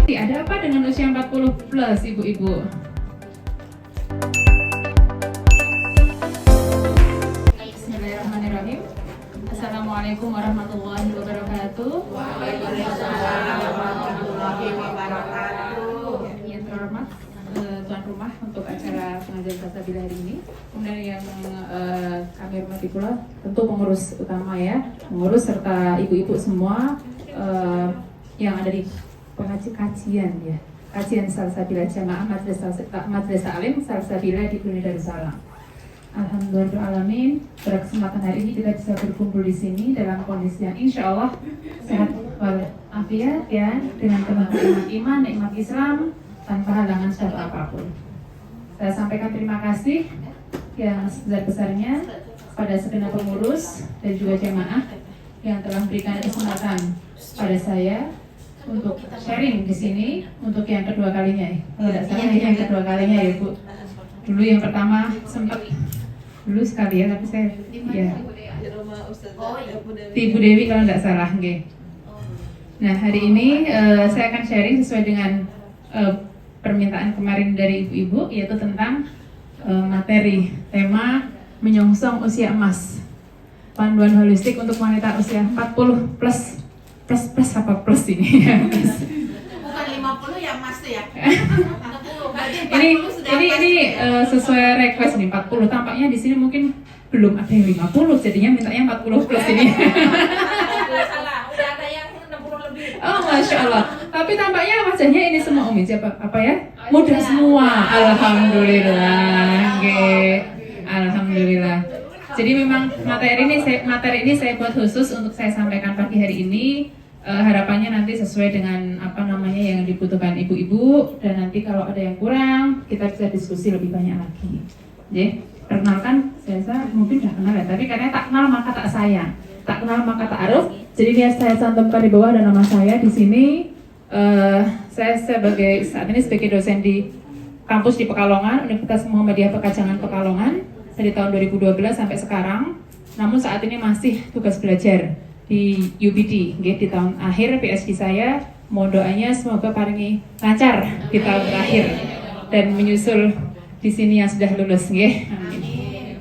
Ada apa dengan usia 40 plus, ibu-ibu? Bismillahirrahmanirrahim. Assalamualaikum warahmatullahi wabarakatuh. Waalaikumsalam warahmatullahi wabarakatuh. Yang terhormat tuan rumah untuk acara pengajian Salsabila hari ini. Kemudian yang kami hormati pula tentu pengurus utama ya, pengurus serta ibu-ibu semua yang ada di kajian ya, kajian Salsabila Jamaah Madrasah Alim Salsabila di Brunei Darussalam. Alhamdulillahirrahmanirrahim, pada kesempatan hari ini kita bisa berkumpul di sini dalam kondisi yang insya Allah sehat walafiat ya, dengan penuh nikmat iman, nikmat Islam, tanpa halangan sebab apapun. Saya sampaikan terima kasih yang sebesar-besarnya pada segenap pengurus dan juga jamaah yang telah memberikan kesempatan pada saya untuk sharing di sini untuk yang kedua kalinya ya. Kalau tidak salah yang kedua kalinya ya Bu. Dulu yang pertama sempat dulu sekali ya, tapi saya ya Ibu Dewi kalau tidak salah nggih. Nah hari ini saya akan sharing sesuai dengan permintaan kemarin dari ibu-ibu, yaitu tentang materi tema menyongsong usia emas, panduan holistik untuk wanita usia 40 plus apa plus ini ya. Bukan 50 ya Mas ya. ini sesuai request nih 40, tampaknya di sini mungkin belum ada yang 50, jadinya mintanya 40 plus ini. Salah, udah ada yang 60 lebih. Oh masya Allah, tapi tampaknya wajahnya ini semua umi siapa apa ya, muda semua, alhamdulillah, alhamdulillah. Jadi memang materi ini saya buat khusus untuk saya sampaikan pagi hari ini. Harapannya nanti sesuai dengan apa namanya yang dibutuhkan ibu-ibu, dan nanti kalau ada yang kurang kita bisa diskusi lebih banyak lagi. Jadi perkenalkan, saya mungkin sudah kenal ya, tapi karena tak kenal maka tak sayang, tak kenal maka tak aruf. Jadi biar saya cantumkan di bawah ada nama saya di sini. Saya saat ini sebagai dosen di kampus di Pekalongan, Universitas Muhammadiyah Pekajangan Pekalongan dari tahun 2012 sampai sekarang. Namun saat ini masih tugas belajar di UPD, di tahun akhir PhD saya. Mohon doanya semoga paringi lancar di tahun terakhir dan menyusul di sini yang sudah lulus, amin.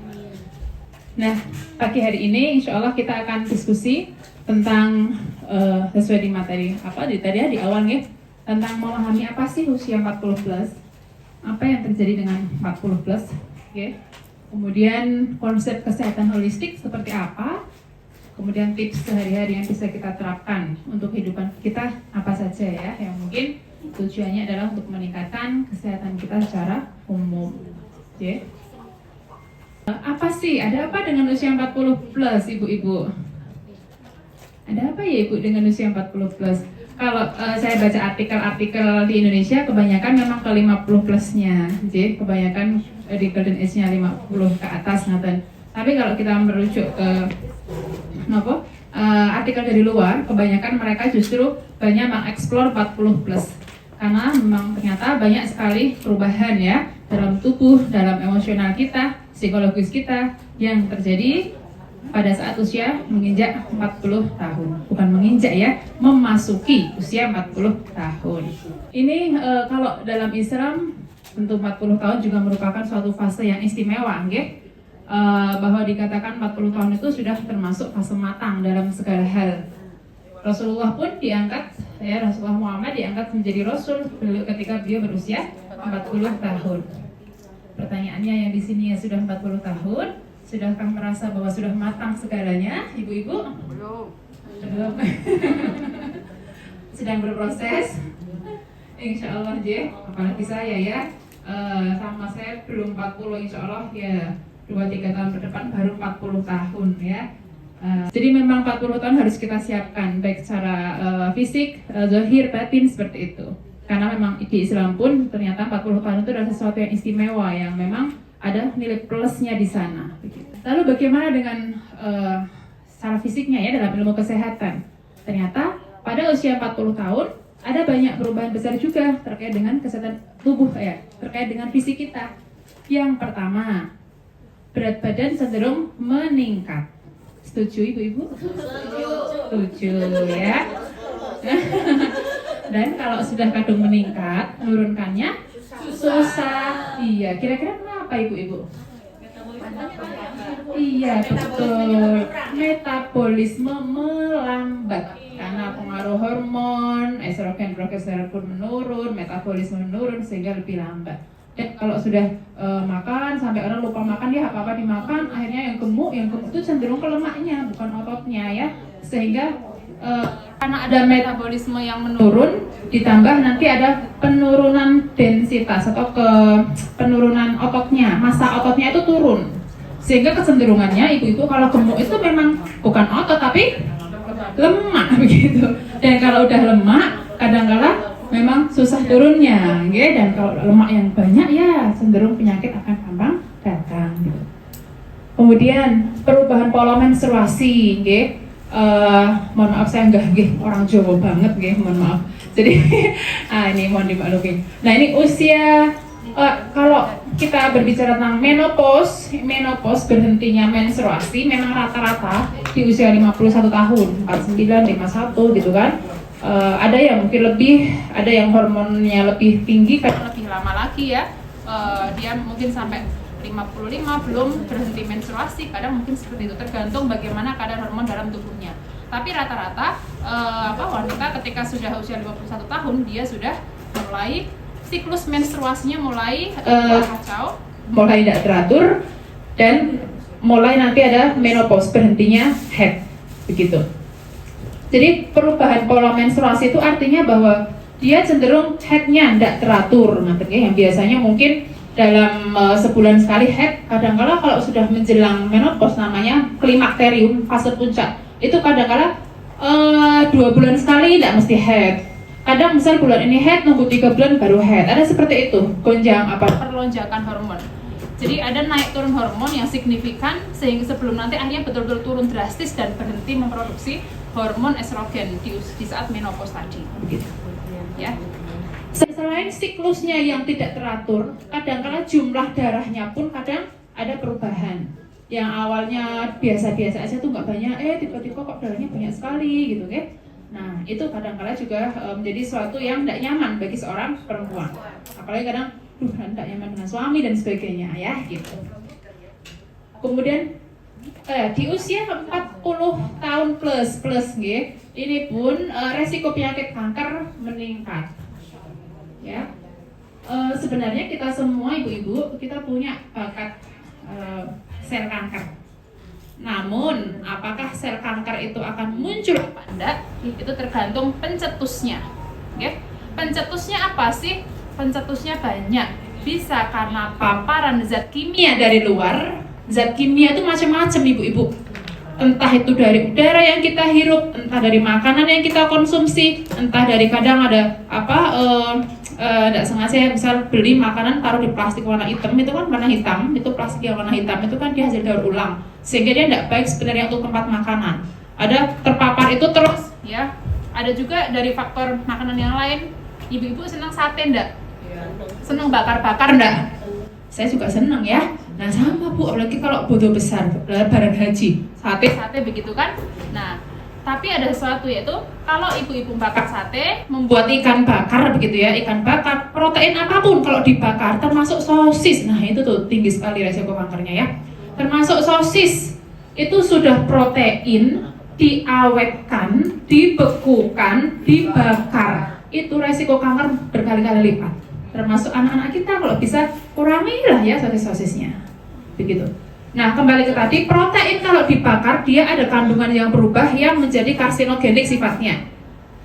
Nah, pagi hari ini insya Allah kita akan diskusi tentang sesuai di materi tadi di awal tentang memahami apa sih usia 40 plus, apa yang terjadi dengan 40 plus, kemudian konsep kesehatan holistik seperti apa. Kemudian tips sehari-hari yang bisa kita terapkan untuk kehidupan kita apa saja ya, yang mungkin tujuannya adalah untuk meningkatkan kesehatan kita secara umum. Apa sih, ada apa dengan usia 40 plus ibu-ibu? Ada apa ya ibu dengan usia 40 plus? Kalau saya baca artikel-artikel di Indonesia, kebanyakan memang ke 50 plusnya, kebanyakan di golden age-nya 50 ke atas ngaten. Tapi kalau kita merujuk ke artikel dari luar, kebanyakan mereka justru banyak mengeksplor 40 plus, karena memang ternyata banyak sekali perubahan ya dalam tubuh, dalam emosional kita, psikologis kita yang terjadi pada saat usia menginjak 40 tahun. Bukan menginjak ya, memasuki usia 40 tahun. Ini kalau dalam Islam tentu 40 tahun juga merupakan suatu fase yang istimewa, bahwa dikatakan 40 tahun itu sudah termasuk fase matang dalam segala hal. Rasulullah pun diangkat, Rasulullah Muhammad diangkat menjadi Rasul ketika beliau berusia 40 tahun. Pertanyaannya yang di sini ya, sudah 40 tahun, sudahkah merasa bahwa sudah matang segalanya, ibu-ibu? Belum. Sedang berproses. Insya Allah apalagi saya ya, sama saya belum 40, insya Allah ya 2-3 tahun ke depan baru 40 tahun ya. Jadi memang 40 tahun harus kita siapkan, baik secara fisik, zahir, batin seperti itu. Karena memang di Islam pun ternyata 40 tahun itu adalah sesuatu yang istimewa, yang memang ada nilai plusnya di sana. Lalu bagaimana dengan secara fisiknya ya, dalam ilmu kesehatan? Ternyata pada usia 40 tahun ada banyak perubahan besar juga terkait dengan kesehatan tubuh ya, terkait dengan fisik kita. Yang pertama, berat badan cenderung meningkat. Setuju ibu-ibu? Setuju ya. Dan kalau sudah kadung meningkat, menurunkannya susah. Iya, kira-kira kenapa ibu-ibu? Iya, betul. Metabolisme melambat karena pengaruh hormon, estrogen, progesteron pun menurun, metabolisme menurun sehingga lebih lambat. Dan kalau sudah makan sampai orang lupa makan, dia apa-apa dimakan, akhirnya yang gemuk itu cenderung ke lemaknya, bukan ototnya ya. Sehingga karena ada metabolisme yang menurun, ditambah nanti ada penurunan densitas atau penurunan ototnya, massa ototnya itu turun. Sehingga kecenderungannya ibu-ibu kalau gemuk itu memang bukan otot tapi lemak begitu. Dan kalau udah lemak, kadang-kala memang susah turunnya, gitu. Dan kalau lemak yang banyak ya cenderung penyakit akan gampang datang. Gitu. Kemudian perubahan pola menstruasi, gitu. Mohon maaf saya nggih orang Jawa banget, gitu. Mohon maaf. Jadi ini mohon dimaklumin. Nah ini usia kalau kita berbicara tentang menopause berhentinya menstruasi memang rata-rata di usia 51 tahun, 49, 51 gitu kan. Ada yang mungkin lebih, ada yang hormonnya lebih tinggi karena lebih lama lagi ya. Dia mungkin sampai 55 belum berhenti menstruasi, kadang mungkin seperti itu, tergantung bagaimana kadar hormon dalam tubuhnya. Tapi rata-rata wanita ketika sudah usia 51 tahun dia sudah mulai siklus menstruasinya mulai kacau, mulai tidak teratur, dan mulai nanti ada menopause, berhentinya head, begitu. Jadi perubahan pola menstruasi itu artinya bahwa dia cenderung headnya tidak teratur, yang biasanya mungkin dalam sebulan sekali head, kadang-kala kalau sudah menjelang menopause namanya klimakterium, fase puncak, itu kadang-kala 2 bulan sekali tidak mesti head. Kadang misal bulan ini head, nunggu 3 bulan baru head. Ada seperti itu, perlonjakan hormon. Jadi ada naik turun hormon yang signifikan sehingga sebelum nanti akhirnya betul-betul turun drastis dan berhenti memproduksi hormon estrogen di saat menopause tadi. Begitu. Ya. Selain siklusnya yang tidak teratur, kadang-kala jumlah darahnya pun kadang ada perubahan. Yang awalnya biasa-biasa aja tuh nggak banyak, tiba-tiba kok darahnya banyak sekali gitu kan. Nah, itu kadang-kala juga menjadi sesuatu yang tidak nyaman bagi seorang perempuan. Apalagi kadang, tidak nyaman dengan suami dan sebagainya, ya, gitu. Kemudian di usia 40 tahun plus, gitu, ini pun resiko penyakit kanker meningkat. Ya, sebenarnya kita semua ibu-ibu kita punya bakat sel kanker. Namun, apakah sel kanker itu akan muncul apa enggak? Itu tergantung pencetusnya. Okay? Pencetusnya apa sih? Pencetusnya banyak. Bisa karena paparan zat kimia dari luar. Zat kimia itu macam-macam ibu-ibu. Entah itu dari udara yang kita hirup, entah dari makanan yang kita konsumsi, entah dari kadang ada tidak sengaja misal beli makanan taruh di plastik warna hitam, itu kan warna hitam, itu plastik yang warna hitam itu kan dia hasil daur ulang, sehingga dia tidak baik sebenarnya untuk tempat makanan. Ada terpapar itu terus, ya. Ada juga dari faktor makanan yang lain. Ibu-ibu senang sate enggak? Senang bakar-bakar enggak? Saya juga senang ya. Nah sama Bu, apalagi kalau bodo besar, lebaran haji, sate begitu kan. Nah, tapi ada sesuatu yaitu kalau ibu-ibu bakar sate, membuat ikan bakar begitu ya, ikan bakar, protein apapun kalau dibakar, termasuk sosis. Nah itu tuh tinggi sekali resiko kankernya ya. Termasuk sosis, itu sudah protein, diawetkan, dibekukan, dibakar. Itu resiko kanker berkali-kali lipat. Termasuk anak-anak kita kalau bisa kurangilah ya sosis-sosisnya. Begitu. Nah, kembali ke tadi, protein kalau dibakar dia ada kandungan yang berubah yang menjadi karsinogenik sifatnya.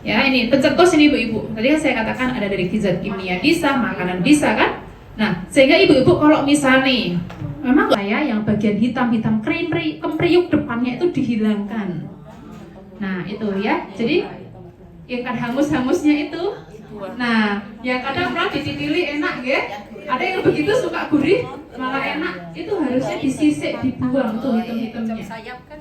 Ya, ini pencetus ini ibu-ibu. Tadi kan saya katakan ada dari zat kimia bisa, makanan bisa kan? Nah, sehingga ibu-ibu kalau misalnya nih, memang saya yang bagian hitam-hitam kempriuk depannya itu dihilangkan. Nah, itu ya. Jadi ikan hangus-hangusnya itu. Nah, yang kadang orang dititili enak ya. Ada yang begitu suka gurih malah enak, itu harusnya disisik, dibuang tuh hitam-hitamnya.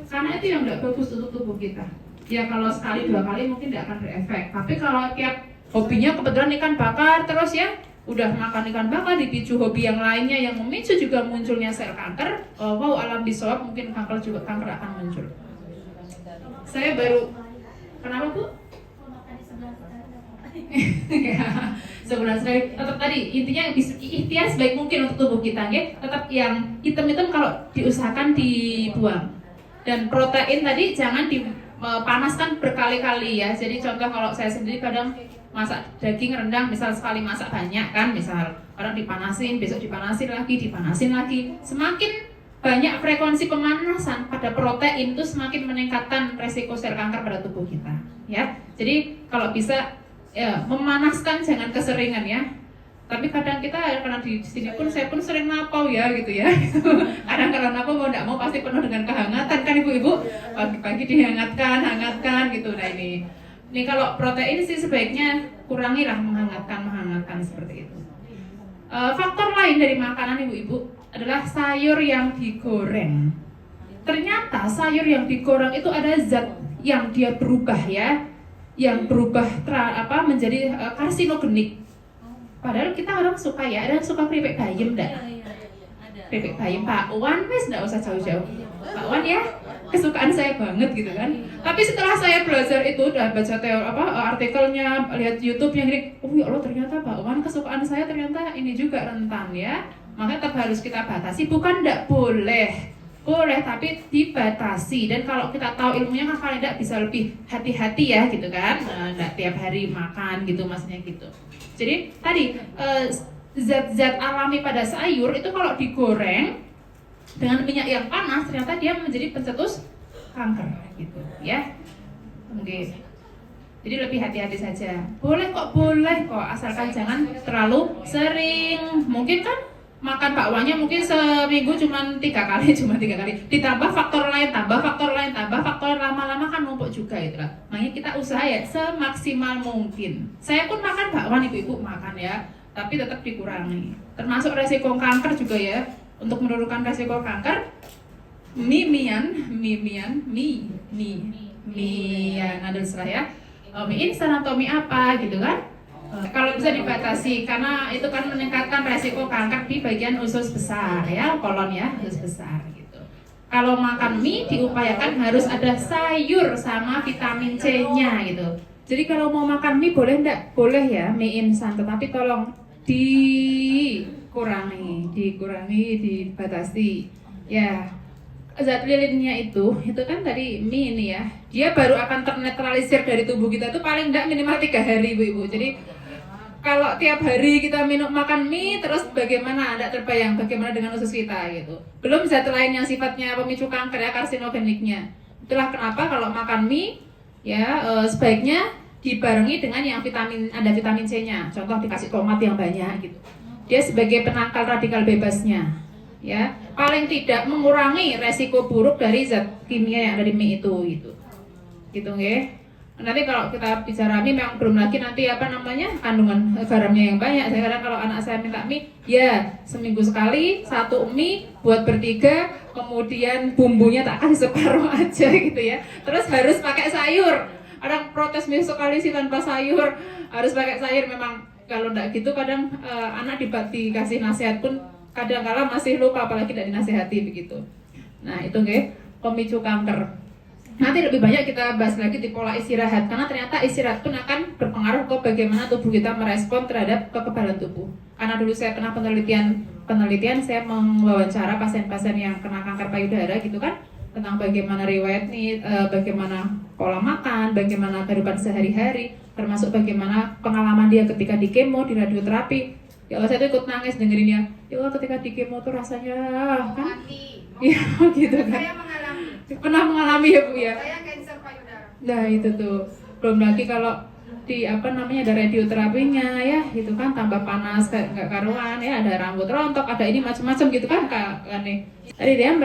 Karena itu yang tidak bagus untuk tubuh kita. Ya kalau sekali 2 kali mungkin tidak akan berefek. Tapi kalau tiap hobinya kebetulan ikan bakar terus ya, udah makan ikan bakar dipicu hobi yang lainnya yang memicu juga munculnya sel kanker. Wow, alam bisawab mungkin kanker akan muncul. Saya baru, kenapa Bu? Ya, sebenarnya tetap tadi intinya ikhtiar sebaik mungkin untuk tubuh kita, ya. Tetap yang hitam-hitam kalau diusahakan dibuang. Dan protein tadi jangan dipanaskan berkali-kali ya. Jadi contoh kalau saya sendiri kadang masak daging rendang, misal sekali masak banyak kan, misal kadang dipanasin, besok dipanasin lagi. Semakin banyak frekuensi pemanasan pada protein itu semakin meningkatkan resiko sel kanker pada tubuh kita, ya. Jadi kalau bisa ya memanaskan jangan keseringan ya. Tapi kadang kita karena di sini pun saya pun sering napau ya gitu ya. Kadang kalau napau mau tidak mau pasti penuh dengan kehangatan kan ibu-ibu. Pagi-pagi hangatkan gitu. Nah ini kalau protein sih sebaiknya kurangilah menghangatkan seperti itu. Faktor lain dari makanan ibu-ibu adalah sayur yang digoreng. Ternyata sayur yang digoreng itu ada zat yang dia berubah ya, yang berubah menjadi karsinogenik. Padahal kita orang suka ya, ada yang suka keripik bayam enggak? Keripik bayam Pak Wan wes enggak usah jauh-jauh. Pak Wan ya, kesukaan saya banget gitu kan. Tapi setelah saya belajar itu dan baca artikelnya, lihat YouTube-nya gini, oh ya Allah ternyata Pak Wan kesukaan saya ternyata ini juga rentan ya. Maka tetap harus kita batasi, bukan enggak boleh, tapi dibatasi. Dan kalau kita tahu ilmunya kan paling enggak bisa lebih hati-hati ya gitu kan, enggak tiap hari makan gitu maksudnya gitu. Jadi tadi zat-zat alami pada sayur itu kalau digoreng dengan minyak yang panas ternyata dia menjadi pencetus kanker gitu ya. Oke. Jadi lebih hati-hati saja. Boleh kok asalkan jangan terlalu sering. Mungkin kan makan bakwannya mungkin seminggu cuma 3 kali. Ditambah faktor lain, lama-lama kan numpuk juga itu lah. Makanya kita usaha ya semaksimal mungkin. Saya pun makan bakwan, ibu-ibu makan ya, tapi tetap dikurangi. Termasuk resiko kanker juga ya. Untuk menurunkan resiko kanker, mie ada setelah ya. Mie instan atau mie apa gitu kan? Kalau bisa dibatasi karena itu kan meningkatkan resiko kanker di bagian usus besar ya, kolon ya, usus besar gitu. Kalau makan mie diupayakan harus ada sayur sama vitamin C-nya gitu. Jadi kalau mau makan mie boleh enggak? Boleh ya, mie instan, tetapi tolong dikurangi, dibatasi. Ya. Zat lilinnya itu kan tadi mie ini ya, dia baru akan ternetralisir dari tubuh kita tuh paling enggak minimal 3 hari ibu-ibu. Jadi kalau tiap hari kita makan mie terus bagaimana, Anda terbayang bagaimana dengan usus kita gitu. Belum zat lain yang sifatnya pemicu kanker ya, karsinogeniknya. Itulah kenapa kalau makan mie ya sebaiknya dibarengi dengan yang ada vitamin C-nya. Contoh dikasih tomat yang banyak gitu. Dia sebagai penangkal radikal bebasnya. Ya, paling tidak mengurangi resiko buruk dari zat kimia yang ada di mie itu gitu nggih. Nanti kalau kita bicara mie memang belum lagi nanti kandungan garamnya yang banyak. Saya kadang kalau anak saya minta mie, ya seminggu sekali 1 mie buat bertiga, kemudian bumbunya tak kasih separuh aja gitu ya. Terus harus pakai sayur. Kadang protes mie sekali sih tanpa sayur, harus pakai sayur. Memang kalau enggak gitu kadang anak dikasih nasihat pun kadang-kala masih lupa, apalagi tidak dinasihati begitu. Nah itu nggih pemicu kanker. Nanti lebih banyak kita bahas lagi di pola istirahat, karena ternyata istirahat pun akan berpengaruh ke bagaimana tubuh kita merespon terhadap kekebalan tubuh. Karena dulu saya pernah penelitian saya mewawancara pasien-pasien yang kena kanker payudara gitu kan, tentang bagaimana riwayat bagaimana pola makan, bagaimana kehidupan sehari-hari, termasuk bagaimana pengalaman dia ketika di kemo, di radioterapi. Ya Allah, saya tuh ikut nangis dengerinnya. Ya Allah, ketika di kemo tuh rasanya kan? Iya gitu kan. Saya Pernah mengalami ya Bu ya. Saya kanker payudara. Nah itu tuh. Belum lagi kalau di ada radioterapinya ya, gitu kan tambah panas nggak karuan ya, ada rambut rontok, ada ini macam-macam gitu kan kan nih. Tadi dia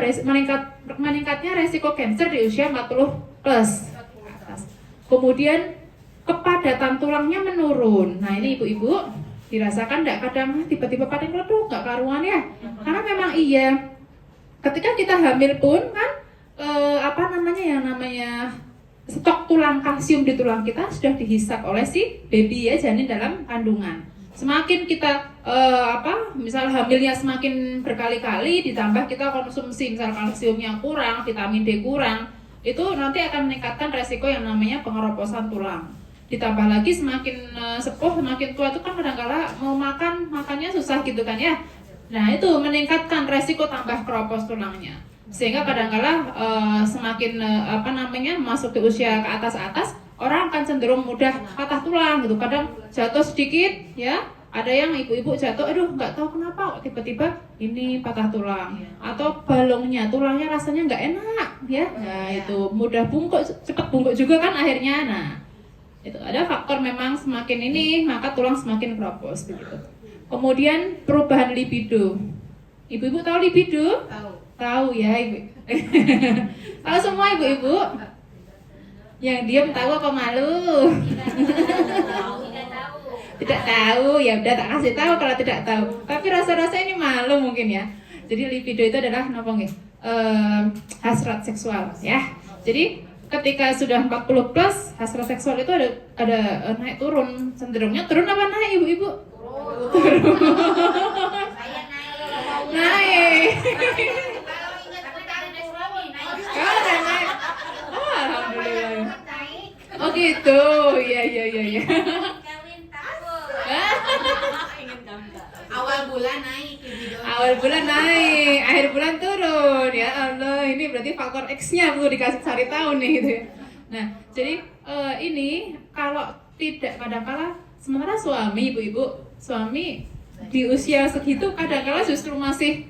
meningkatnya resiko kanker di usia 40 plus atas. Kemudian kepadatan tulangnya menurun. Nah ini ibu-ibu dirasakan enggak kadang tiba-tiba paling meleduk enggak karuan ya? Karena memang iya. Ketika kita hamil pun kan yang namanya stok tulang kalsium di tulang kita sudah dihisap oleh si baby ya, janin dalam kandungan. Semakin kita misal hamilnya semakin berkali-kali, ditambah kita konsumsi misal kalsiumnya kurang, vitamin D kurang, itu nanti akan meningkatkan resiko yang namanya pengeroposan tulang. Ditambah lagi semakin sepuh, semakin tua itu kan kadang-kala mau makannya susah gitu kan ya. Nah itu meningkatkan resiko tambah keropos tulangnya. Sehingga kadang-kala semakin masuk ke usia ke atas, orang akan cenderung mudah patah tulang gitu. Kadang jatuh sedikit ya, ada yang ibu-ibu jatuh, aduh nggak tahu kenapa kok tiba-tiba ini patah tulang. Atau balongnya, tulangnya rasanya nggak enak ya. Nah itu mudah bungkuk, cepat bungkuk juga kan akhirnya. Nah itu ada faktor memang semakin ini maka tulang semakin keropos begitu. Kemudian perubahan libido. Ibu-ibu tahu libido? Tahu ya ibu. Tahu semua ibu-ibu? Yang diam tahu apa malu? Tidak tahu, ya udah tak kasih tahu kalau tidak tahu. Tapi rasa-rasa ini malu mungkin ya. Jadi libido itu adalah hasrat seksual ya. Jadi ketika sudah 40 plus, hasrat seksual itu ada naik turun. Cenderungnya turun apa naik ibu-ibu? Turun. Saya naik. Naik. Kalau ingat ada suami naik. Kalau udah naik. Oh, alhamdulillah. Naik. Oh gitu. Iya. Kawin tahu. Awal bulan naik libido. Awal bulan naik, akhir bulan turun. Ya Allah, ini berarti faktor X-nya perlu dikasih cari tahu nih gitu ya. Nah, jadi ini kalau tidak kadang-kala sementara suami ibu-ibu, suami di usia segitu kadang-kala justru masih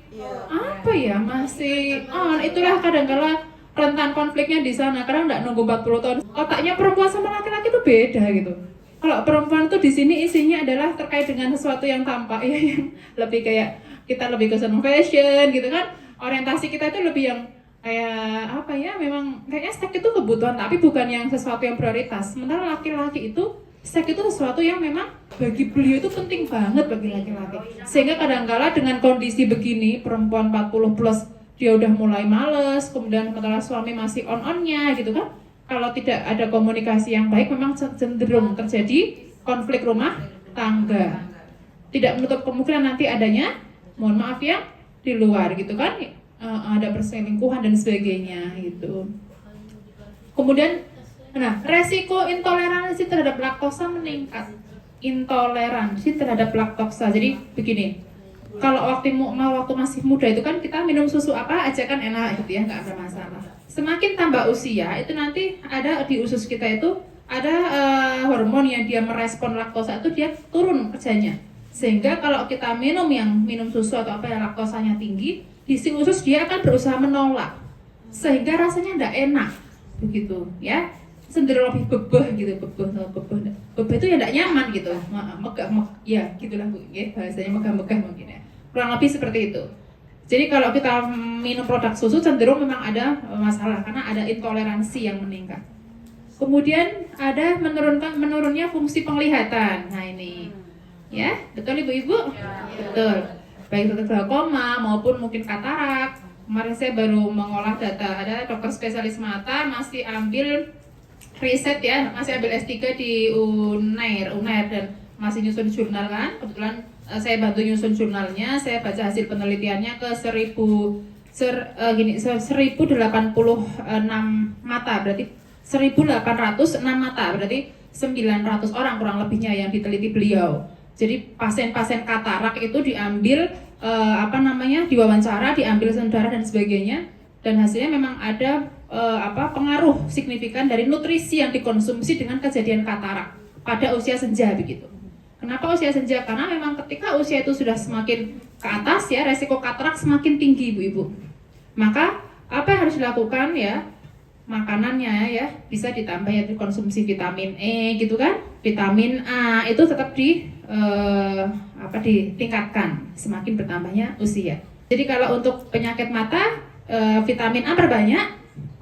itulah kadang-kala rentan konfliknya di sana karena nggak nunggu 40 tahun. Otaknya perempuan sama laki-laki itu beda gitu. Kalau perempuan tuh di sini isinya adalah terkait dengan sesuatu yang tampak ya, yang lebih kayak kita lebih ke senang fashion gitu kan. Orientasi kita itu lebih yang kayak apa ya, memang kayaknya seks itu kebutuhan tapi bukan yang sesuatu yang prioritas. Sementara laki-laki itu seks itu sesuatu yang memang bagi beliau itu penting banget bagi laki-laki. Sehingga kadang-kala dengan kondisi begini, perempuan 40 plus dia udah mulai males, kemudian sementara suami masih on-onnya gitu kan. Kalau tidak ada komunikasi yang baik memang cenderung terjadi konflik rumah tangga. Tidak menutup kemungkinan nanti adanya, mohon maaf ya, di luar gitu kan, ada perselingkuhan dan sebagainya gitu. Kemudian, nah resiko intoleransi terhadap laktosa meningkat. Intoleransi terhadap laktosa. Jadi begini, kalau waktu masih muda itu kan kita minum susu apa aja kan enak gitu ya, nggak ada masalah. Semakin tambah usia itu nanti ada di usus kita itu ada hormon yang dia merespon laktosa itu dia turun kerjanya. Sehingga kalau kita minum susu atau apa yang laktosanya tinggi, di si usus dia akan berusaha menolak. Sehingga rasanya tidak enak. Begitu ya. Cenderung lebih bebeh gitu, bebeh itu ya tidak nyaman gitu. Megah ya gitulah Bu, ya, bahasanya megah-megah mungkin ya. Kurang lebih seperti itu. Jadi kalau kita minum produk susu cenderung memang ada masalah karena ada intoleransi yang meningkat. Kemudian ada menurunnya fungsi penglihatan. Nah ini, ya betul ibu-ibu? Ya. Betul. Baik itu glaukoma maupun mungkin katarak. Kemarin saya baru mengolah data, ada dokter spesialis mata masih ambil riset ya, masih ambil S3 di Unair dan masih nyusun jurnal kan. Kebetulan saya bantu nyusun jurnalnya, saya baca hasil penelitiannya ke 1086 mata, berarti 1806 mata, berarti 900 orang kurang lebihnya yang diteliti beliau. Jadi pasien-pasien katarak itu diambil diwawancara, diambil darah dan sebagainya, dan hasilnya memang ada pengaruh signifikan dari nutrisi yang dikonsumsi dengan kejadian katarak pada usia senja begitu. Kenapa usia senja? Karena memang ketika usia itu sudah semakin ke atas ya, resiko katarak semakin tinggi ibu-ibu. Maka apa yang harus dilakukan ya? Makanannya ya bisa ditambah ya, dikonsumsi vitamin E gitu kan, vitamin A itu tetap ditingkatkan semakin bertambahnya usia. Jadi kalau untuk penyakit mata vitamin A perbanyak,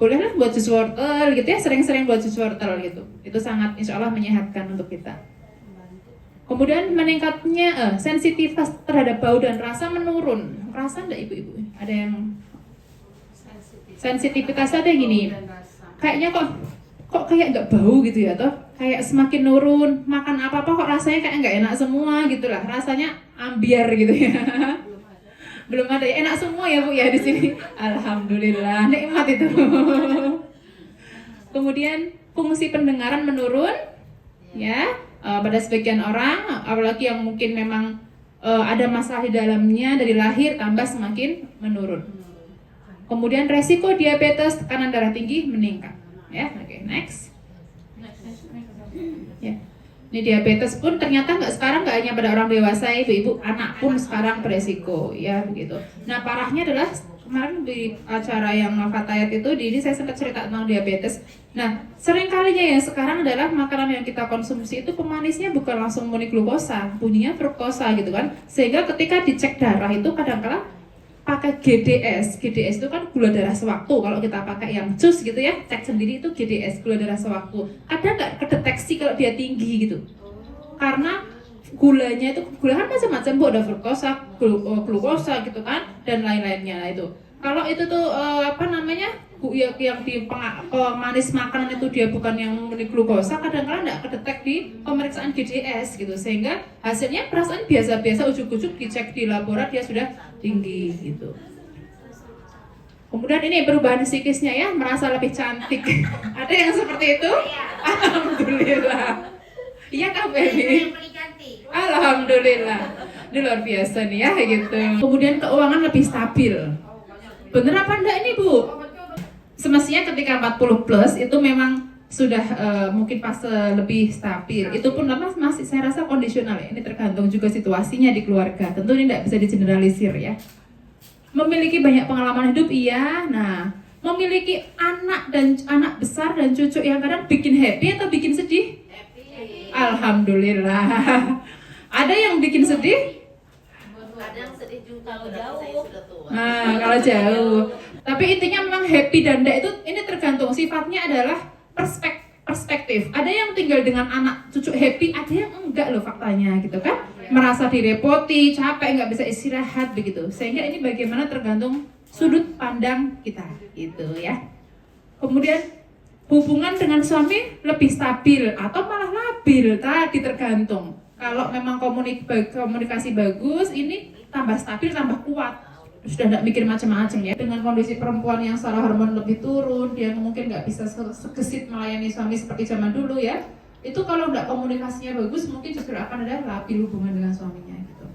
bolehlah buat jus wortel gitu ya, sering-sering buat jus wortel gitu. Itu sangat insya Allah menyehatkan untuk kita. Kemudian meningkatnya sensitivitas terhadap bau dan rasa menurun. Rasa enggak ibu-ibu? Ada yang sensitivitasnya kayak gini. Kayaknya kok kayak nggak bau gitu ya toh? Kayak semakin nurun. Makan apa-apa kok rasanya kayak nggak enak semua gitulah. Rasanya ambiar gitu ya. Belum ada ya, enak semua ya Bu ya di sini. Alhamdulillah, nikmat itu. Kemudian fungsi pendengaran menurun. ya. Pada sebagian orang, apalagi yang mungkin memang ada masalah di dalamnya dari lahir, tambah semakin menurun. Kemudian resiko diabetes, tekanan darah tinggi meningkat. Ya, oke, next. Ya. Ini diabetes pun ternyata sekarang nggak hanya pada orang dewasa, ibu-ibu, anak pun sekarang beresiko, ya begitu. Nah parahnya adalah kemarin di acara yang Fatayat itu, ini saya sempat cerita tentang diabetes. Nah sering kalinya yang sekarang adalah makanan yang kita konsumsi itu pemanisnya bukan langsung murni glukosa, bunyinya fruktosa gitu kan. Sehingga ketika dicek darah itu kadang-kala pakai GDS. GDS itu kan gula darah sewaktu. Kalau kita pakai yang jus gitu ya, cek sendiri itu GDS, gula darah sewaktu. Ada nggak kedeteksi kalau dia tinggi gitu? Karena gulanya itu, gula kan macam-macam, Bu, ada fruktosa, glukosa gitu kan, dan lain-lainnya lah itu. Kalau itu tuh yang di pemanis makanan itu dia bukan yang murni glukosa, kadang-kadang nggak kedetek di pemeriksaan GDS gitu, sehingga hasilnya perasaan biasa-biasa, ujuk-ujuk dicek di laborat dia sudah tinggi gitu. Kemudian ini perubahan psikisnya ya, merasa lebih cantik. Ada yang seperti itu? Alhamdulillah. Iya Kak Baby. Alhamdulillah. Ini luar biasa nih ya gitu. Kemudian keuangan lebih stabil. Bener apa enggak ini Bu? Semestinya ketika 40 plus itu memang sudah mungkin fase lebih stabil. Itu pun masih saya rasa kondisional ya. Ini tergantung juga situasinya di keluarga. Tentu ini tidak bisa digeneralisir ya. Memiliki banyak pengalaman hidup iya. Nah, memiliki anak besar dan cucu yang kadang bikin happy atau bikin sedih? Alhamdulillah. Ada yang bikin sedih? Kadang sedih juga Kalau tapi saya jauh. sudah tua. Nah, kalau jauh. Tapi intinya memang happy dan enggak itu ini tergantung, sifatnya adalah perspektif. Ada yang tinggal dengan anak cucu happy, ada yang enggak loh faktanya gitu kan. Merasa direpoti, capek, nggak bisa istirahat begitu. Sehingga ini bagaimana tergantung sudut pandang kita gitu ya. Kemudian hubungan dengan suami lebih stabil atau malah labil, tadi tergantung. Kalau memang komunikasi bagus, ini tambah stabil, tambah kuat. Sudah tidak mikir macam-macam ya. Dengan kondisi perempuan yang secara hormon lebih turun, dia mungkin nggak bisa segesit melayani suami seperti zaman dulu ya. Itu kalau nggak komunikasinya bagus, mungkin justru akan ada labil hubungan dengan suaminya gitu.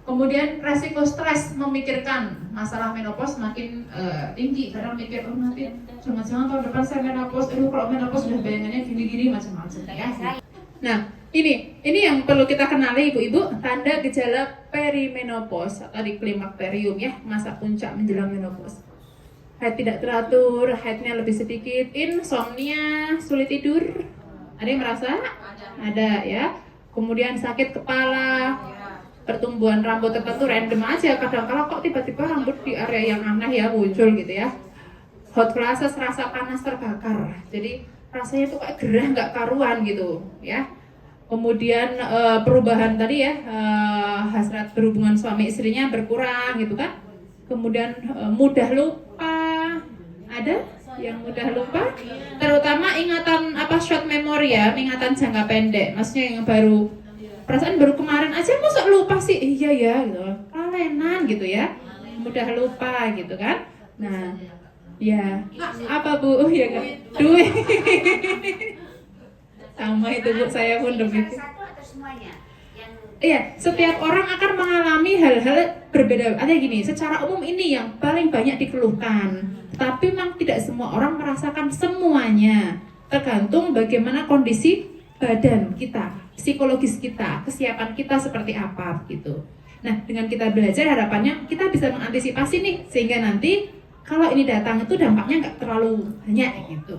Kemudian resiko stres memikirkan masalah menopause makin tinggi. Karena mikir, oh nanti jangan-jangan tahun depan saya menopause, kalau menopause sudah bayangannya gini-gini macam-macam ya. Nah, ini yang perlu kita kenali ibu-ibu, tanda gejala perimenopause atau di klimakterium ya, masa puncak menjelang menopause. Haid tidak teratur, haidnya lebih sedikit, insomnia, sulit tidur. Ada yang merasa? Ada ya. Kemudian sakit kepala, pertumbuhan rambut tertentu random aja, kadang-kala kok tiba-tiba rambut di area yang aneh ya muncul gitu ya. Hot flashes, rasa panas terbakar, jadi rasanya tuh kayak gerah nggak karuan gitu ya. Kemudian perubahan tadi ya, hasrat berhubungan suami istrinya berkurang gitu kan. Kemudian mudah lupa, ada yang mudah lupa, terutama ingatan short memory ya, ingatan jangka pendek, maksudnya yang baru, perasaan baru kemarin aja masa lupa sih, iya ya gitu, kalenan gitu ya, mudah lupa gitu kan. Nah ya, apa Bu? Ya kan? Duit. Sama itu Bu, saya pun demikian. Satu atau semuanya? Iya, setiap orang akan mengalami hal-hal berbeda. Ada gini, secara umum ini yang paling banyak dikeluhkan. Tapi memang tidak semua orang merasakan semuanya. Tergantung bagaimana kondisi badan kita, psikologis kita, kesiapan kita seperti apa gitu. Nah, dengan kita belajar harapannya kita bisa mengantisipasi nih, sehingga nanti kalau ini datang itu dampaknya nggak terlalu banyak gitu.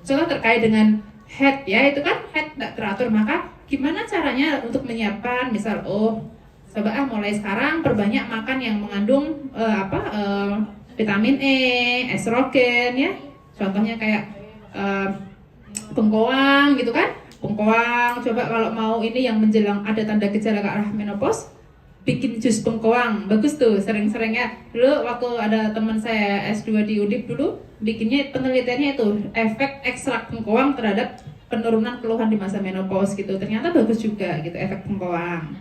Contoh terkait dengan head ya, itu kan head nggak teratur, maka gimana caranya untuk menyiapkan, misal coba mulai sekarang perbanyak makan yang mengandung vitamin E, estrogen ya, contohnya kayak bengkoang gitu kan, bengkoang. Coba kalau mau ini yang menjelang ada tanda gejala ke arah menopause, bikin jus bengkoang, bagus tuh, sering-sering ya. Dulu waktu ada teman saya S2 di Undip dulu, bikinnya penelitiannya itu efek ekstrak bengkoang terhadap penurunan keluhan di masa menopause gitu. Ternyata bagus juga gitu efek bengkoang.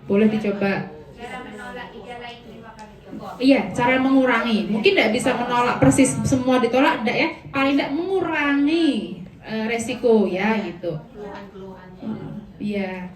Boleh dicoba. Cara menolak gejala itu dimakan itu. Iya, cara mengurangi. Mungkin tidak bisa menolak persis semua ditolak, enggak ya. Paling tidak mengurangi resiko ya gitu. Keluhan-keluhannya. Iya.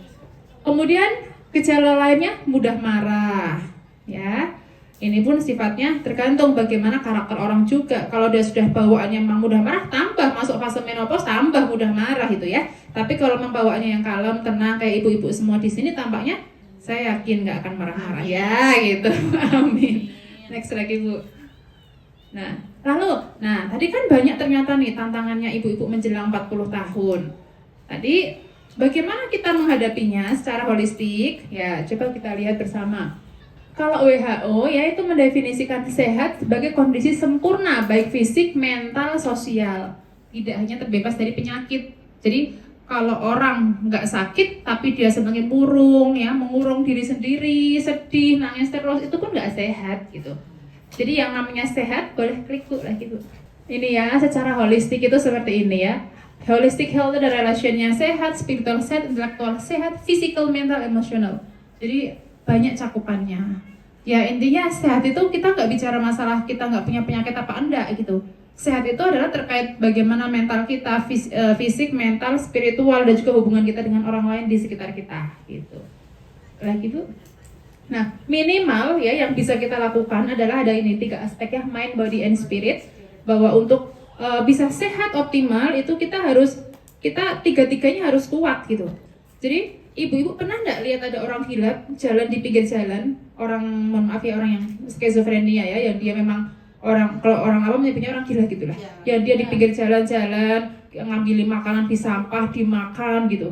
Kemudian gejala lainnya mudah marah, ya. Ini pun sifatnya tergantung bagaimana karakter orang juga. Kalau dia sudah bawaannya memang mudah marah, tambah masuk fase menopause tambah mudah marah itu ya. Tapi kalau membawaannya yang kalem, tenang kayak ibu-ibu semua di sini tampaknya saya yakin nggak akan marah-marah ya gitu. Amin. Next lagi Bu. Nah, tadi kan banyak ternyata nih tantangannya ibu-ibu menjelang 40 tahun. Tadi bagaimana kita menghadapinya secara holistik? Ya, coba kita lihat bersama. Kalau WHO yaitu mendefinisikan sehat sebagai kondisi sempurna baik fisik, mental, sosial. Tidak hanya terbebas dari penyakit. Jadi kalau orang nggak sakit tapi dia sebagai murung ya, mengurung diri sendiri, sedih, nangis terus, itu pun nggak sehat gitu. Jadi yang namanya sehat, boleh klik Bu lagi Bu. Ini ya, secara holistik itu seperti ini ya. Holistic health ada relationnya sehat, spiritual sehat, intelektual sehat, physical, mental, emotional. Jadi banyak cakupannya. Ya intinya sehat itu kita nggak bicara masalah kita nggak punya penyakit apa enggak gitu. Sehat itu adalah terkait bagaimana mental kita, fisik, mental, spiritual, dan juga hubungan kita dengan orang lain di sekitar kita gitu. Lagi Bu. Nah, minimal ya yang bisa kita lakukan adalah ada ini 3 aspek ya, mind, body, and spirit. Bahwa untuk bisa sehat optimal itu kita tiga-tiganya harus kuat gitu. Jadi ibu-ibu pernah nggak lihat ada orang gila jalan di pinggir jalan, orang mohon maaf ya orang yang skizofrenia ya, yang dia memang kalau orang awam menyebutnya orang gila gitulah. Yang dia di pinggir jalan-jalan ngambilin makanan di sampah dimakan gitu.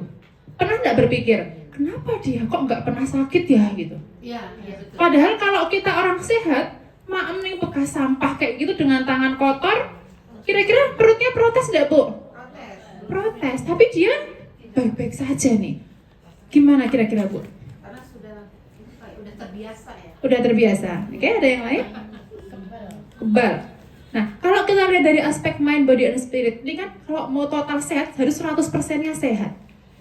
Pernah nggak berpikir kenapa dia kok nggak pernah sakit ya gitu? Iya, betul. Padahal kalau kita orang sehat, maem nih bekas sampah kayak gitu dengan tangan kotor, kira-kira perutnya protes nggak Bu? Protes. Tapi dia baik-baik saja nih. Gimana kira-kira Bu? Karena udah terbiasa ya. Udah terbiasa. Oke, ada yang lain? Kebal. Nah, kalau kita lihat dari aspek mind, body, and spirit, ini kan kalau mau total sehat harus 100%-nya sehat.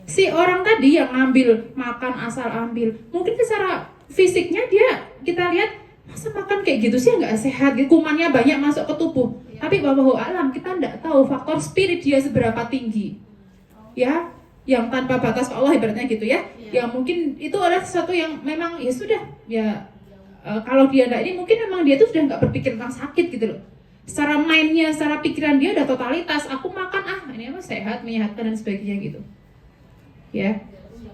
Si orang tadi yang ngambil makan asal ambil, mungkin secara fisiknya dia kita lihat masa makan kayak gitu sih nggak sehat, gitu. Kumannya banyak masuk ke tubuh. Tapi wallahu alam kita nggak tahu faktor spirit dia seberapa tinggi, ya, yang tanpa batas Allah ibaratnya gitu ya. Yang mungkin itu adalah sesuatu yang memang ya sudah ya. Kalau dia nggak ini mungkin memang dia tuh sudah nggak berpikir tentang sakit gitu loh. Secara mindnya, secara pikiran dia udah totalitas. Aku makan ini apa sehat, menyehatkan dan sebagainya gitu. Ya.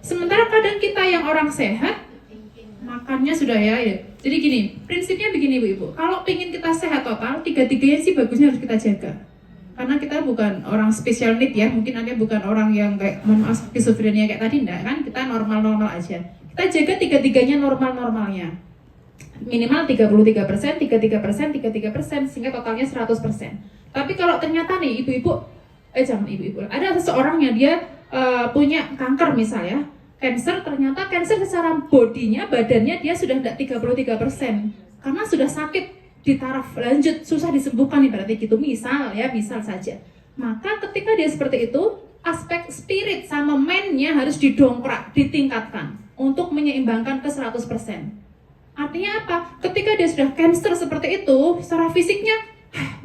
Sementara kadang kita yang orang sehat makannya sudah ya. Jadi gini, prinsipnya begini Bu-ibu. Kalau pengen kita sehat total, tiga-tiganya sih bagusnya harus kita jaga. Karena kita bukan orang special need ya. Mungkin Anda bukan orang yang kayak skizofrenia kayak tadi enggak kan? Kita normal-normal aja. Kita jaga tiga-tiganya normal-normalnya. Minimal 33%, 33%, sehingga totalnya 100%. Tapi kalau ternyata nih ibu-ibu, jangan ibu-ibu, ada seseorang yang dia punya kanker misalnya, cancer, ternyata cancer secara bodinya, badannya dia sudah tidak 33%, karena sudah sakit di taraf lanjut, susah disembuhkan berarti gitu, misal saja. Maka ketika dia seperti itu, aspek spirit sama mind-nya harus didongkrak, ditingkatkan untuk menyeimbangkan ke 100%. Artinya apa? Ketika dia sudah cancer seperti itu, secara fisiknya,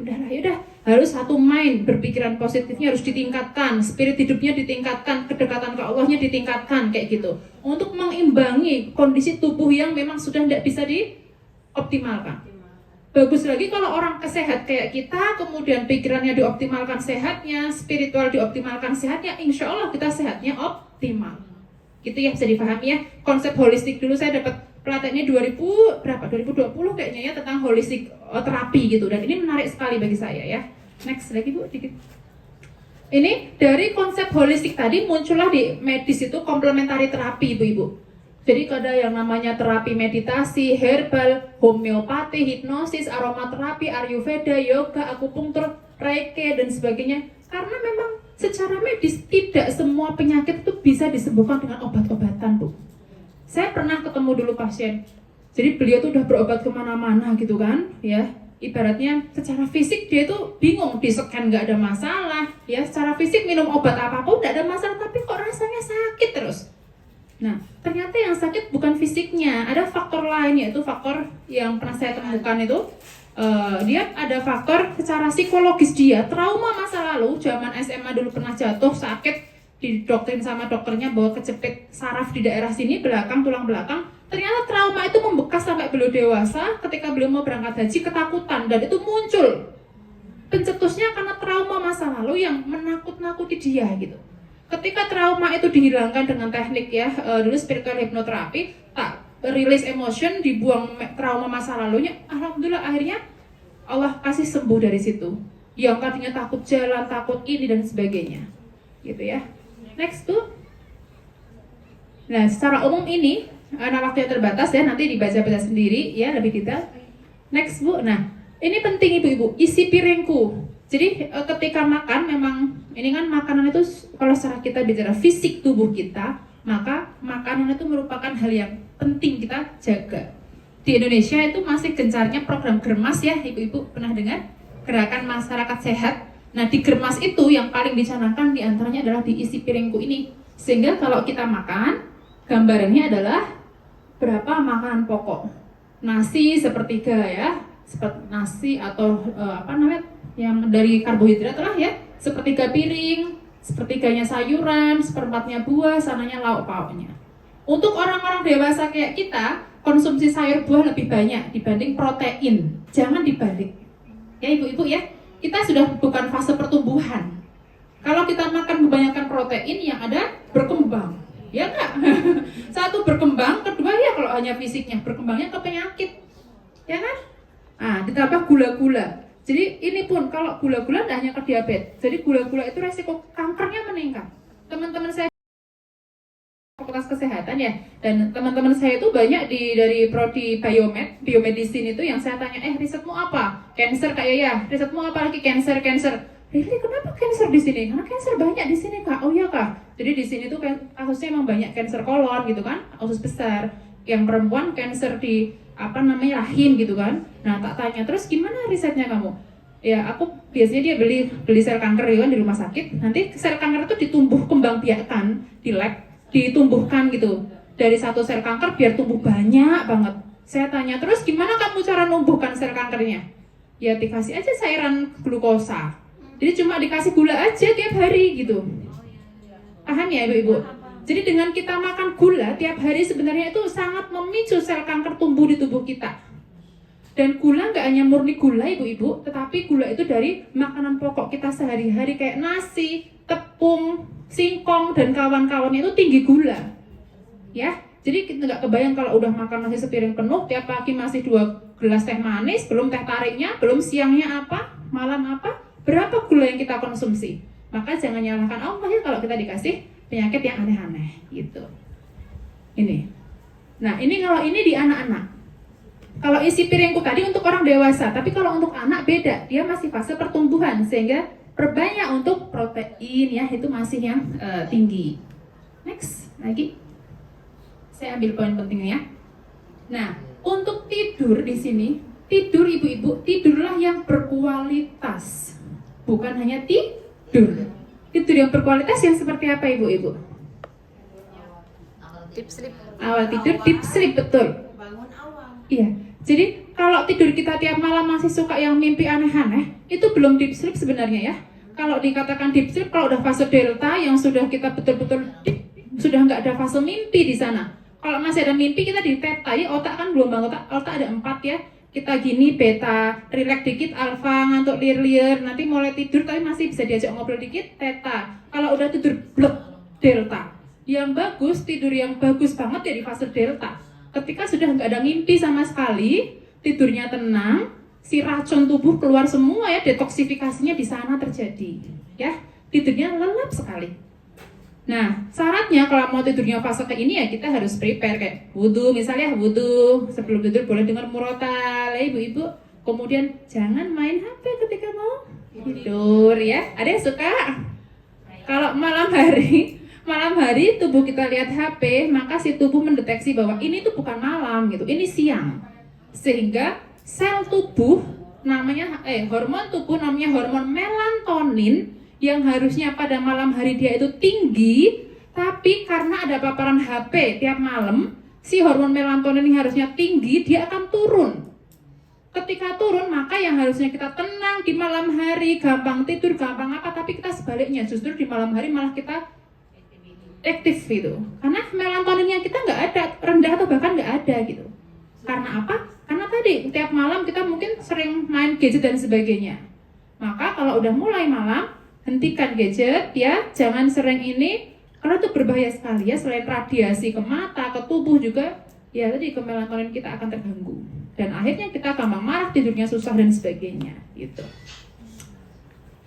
udah harus satu mind, berpikiran positifnya harus ditingkatkan, spirit hidupnya ditingkatkan, kedekatan ke Allahnya ditingkatkan kayak gitu, untuk mengimbangi kondisi tubuh yang memang sudah tidak bisa dioptimalkan. Bagus lagi kalau orang kesehat kayak kita, kemudian pikirannya dioptimalkan sehatnya, spiritual dioptimalkan sehatnya, insya Allah kita sehatnya optimal. Gitu ya, bisa dipahami ya. Konsep holistik dulu saya dapat pelatihannya 2020 kayaknya ya, tentang holistic terapi gitu, dan ini menarik sekali bagi saya ya. Next lagi Bu, dikit. Ini dari konsep holistik tadi muncullah di medis itu komplementari terapi Ibu-ibu. Jadi ada yang namanya terapi meditasi, herbal, homeopati, hipnosis, aromaterapi, ayurveda, yoga, akupunktur, reiki dan sebagainya. Karena memang secara medis tidak semua penyakit itu bisa disembuhkan dengan obat-obatan Bu. Saya pernah ketemu dulu pasien, jadi beliau tuh udah berobat kemana-mana gitu kan, ya. Ibaratnya secara fisik dia tuh bingung, di scan nggak ada masalah, ya. Secara fisik minum obat apapun nggak ada masalah, tapi kok rasanya sakit terus. Nah, ternyata yang sakit bukan fisiknya, ada faktor lain, yaitu faktor yang pernah saya temukan itu, dia ada faktor secara psikologis dia, trauma masa lalu, zaman SMA dulu pernah jatuh, sakit, didoktrin sama dokternya bahwa kejepit saraf di daerah sini belakang, tulang belakang. Ternyata trauma itu membekas sampai beliau dewasa. Ketika beliau mau berangkat haji ketakutan dan itu muncul pencetusnya karena trauma masa lalu yang menakut-nakuti dia gitu. Ketika trauma itu dihilangkan dengan teknik ya dulu spiritual hipnoterapi, tak release emotion, dibuang trauma masa lalunya, alhamdulillah akhirnya Allah kasih sembuh dari situ. Yang tadinya takut jalan, takut ini dan sebagainya, gitu ya. Next Bu. Nah, secara umum ini karena waktu yang terbatas ya, nanti dibaca-baca sendiri ya lebih detail. Next Bu. Nah, ini penting ibu-ibu, isi piringku. Jadi ketika makan memang ini kan makanan itu kalau secara kita bicara fisik tubuh kita, maka makanan itu merupakan hal yang penting kita jaga. Di Indonesia itu masih gencarnya program Germas ya, ibu-ibu pernah dengar? Gerakan Masyarakat Sehat. Nah, di Germas itu yang paling dicanangkan diantaranya adalah diisi piringku ini. Sehingga kalau kita makan, gambarannya adalah berapa makanan pokok. Nasi sepertiga ya, seperti nasi atau yang dari karbohidrat lah ya, sepertiga piring, sepertiganya sayuran, seperempatnya buah, sananya lauk pauknya. Untuk orang-orang dewasa kayak kita, konsumsi sayur buah lebih banyak dibanding protein. Jangan dibalik. Ya ibu-ibu ya, kita sudah bukan fase pertumbuhan. Kalau kita makan kebanyakan protein yang ada berkembang, ya enggak? Satu berkembang, kedua ya kalau hanya fisiknya berkembangnya ke penyakit, ya kan? Nah, ditambah gula-gula. Jadi ini pun kalau gula-gula tidak hanya ke diabetes. Jadi gula-gula itu resiko kankernya meningkat. Teman-teman saya Fakultas Kesehatan ya, dan teman-teman saya itu banyak dari prodi biomedicine itu yang saya tanya, risetmu apa? Cancer kayak ya, risetmu apa lagi? Cancer. Really, kenapa cancer di sini? Karena cancer banyak di sini Kak. Oh iya Kak. Jadi di sini tuh kasusnya emang banyak cancer kolon gitu kan, usus besar. Yang perempuan cancer di rahim gitu kan. Nah tak tanya terus gimana risetnya kamu? Ya aku biasanya dia beli sel kanker gitu kan di rumah sakit. Nanti sel kanker itu ditumbuh kembang biakan di lab, ditumbuhkan gitu dari satu sel kanker biar tumbuh banyak banget. Saya tanya terus gimana kamu cara numbuhkan sel kankernya? Ya dikasih aja cairan glukosa. Jadi cuma dikasih gula aja tiap hari gitu. Paham ya ibu-ibu? Jadi dengan kita makan gula tiap hari sebenarnya itu sangat memicu sel kanker tumbuh di tubuh kita. Dan gula nggak hanya murni gula ibu-ibu, tetapi gula itu dari makanan pokok kita sehari-hari kayak nasi, tepung, singkong dan kawan-kawannya itu tinggi gula. Ya, jadi kita nggak kebayang kalau udah makan nasi sepiring penuh, tiap pagi masih 2 gelas teh manis, belum teh tariknya, belum siangnya apa, malam apa, berapa gula yang kita konsumsi. Maka jangan nyalahkan Allah ya kalau kita dikasih penyakit yang aneh-aneh gitu. Ini. Nah, ini kalau ini di anak-anak. Kalau isi piringku tadi untuk orang dewasa, tapi kalau untuk anak beda, dia masih fase pertumbuhan sehingga perbanyak untuk protein ya, itu masih yang tinggi. Next, lagi. Saya ambil poin pentingnya. Nah, untuk tidur di sini, tidur ibu-ibu, tidurlah yang berkualitas. Bukan hanya tidur. Tidur yang berkualitas yang seperti apa ibu-ibu? Deep sleep. Awal tidur, deep sleep, betul. Bangun awal. Iya. Jadi kalau tidur kita tiap malam masih suka yang mimpi aneh-aneh, itu belum deep sleep sebenarnya ya. Kalau dikatakan deep sleep, kalau udah fase delta yang sudah kita betul-betul sudah nggak ada fase mimpi di sana. Kalau masih ada mimpi kita di theta ya, otak kan gelombang otak ada 4 ya. Kita gini beta, relax dikit alfa, ngantuk lir-lir, nanti mulai tidur tapi masih bisa diajak ngobrol dikit theta. Kalau udah tidur blok delta. Yang bagus, tidur yang bagus banget ya di fase delta. Ketika sudah nggak ada mimpi sama sekali, tidurnya tenang, si racun tubuh keluar semua ya, detoksifikasinya di sana terjadi, ya, tidurnya lelap sekali. Nah, syaratnya kalau mau tidurnya fase ke ini ya kita harus prepare kayak wudhu, misalnya wudhu, sebelum tidur boleh dengar murotal, ya ibu-ibu. Kemudian jangan main HP ketika mau tidur ya. Ada yang suka? Kalau malam hari tubuh kita lihat HP, maka si tubuh mendeteksi bahwa ini tuh bukan malam gitu, ini siang. Sehingga sel tubuh hormon tubuh namanya hormon melatonin yang harusnya pada malam hari dia itu tinggi, tapi karena ada paparan HP tiap malam, si hormon melatonin yang harusnya tinggi dia akan turun. Ketika turun, maka yang harusnya kita tenang di malam hari, gampang tidur, gampang apa, tapi kita sebaliknya, justru di malam hari malah kita aktif gitu. Karena melatoninnya kita nggak ada, rendah atau bahkan nggak ada gitu. Karena apa? Karena tadi tiap malam kita mungkin sering main gadget dan sebagainya. Maka kalau udah mulai malam, hentikan gadget ya, jangan sering ini, karena itu berbahaya sekali ya, selain radiasi ke mata, ke tubuh juga, ya tadi ke melatonin kita akan terganggu. Dan akhirnya kita gampang marah, tidurnya susah dan sebagainya gitu.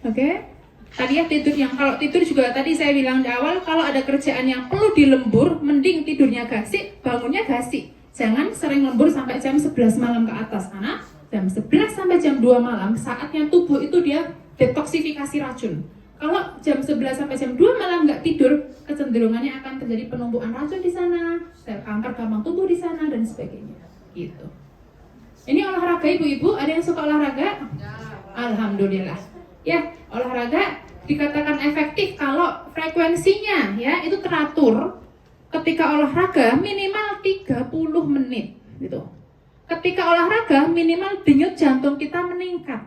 Oke? Tadi ya tidur yang, kalau tidur juga tadi saya bilang di awal, kalau ada kerjaan yang perlu dilembur, mending tidurnya gasik, bangunnya gasik. Jangan sering lembur sampai jam 11 malam ke atas, karena jam 11 sampai jam 2 malam saatnya tubuh itu dia detoksifikasi racun. Kalau jam 11 sampai jam 2 malam nggak tidur, kecenderungannya akan terjadi penumpukan racun di sana, sel kanker gampang tumbuh di sana dan sebagainya. Gitu. Ini olahraga ibu-ibu, ada yang suka olahraga? Alhamdulillah. Ya, olahraga dikatakan efektif kalau frekuensinya ya itu teratur. Ketika olahraga minimal 30 menit gitu. Ketika olahraga minimal denyut jantung kita meningkat.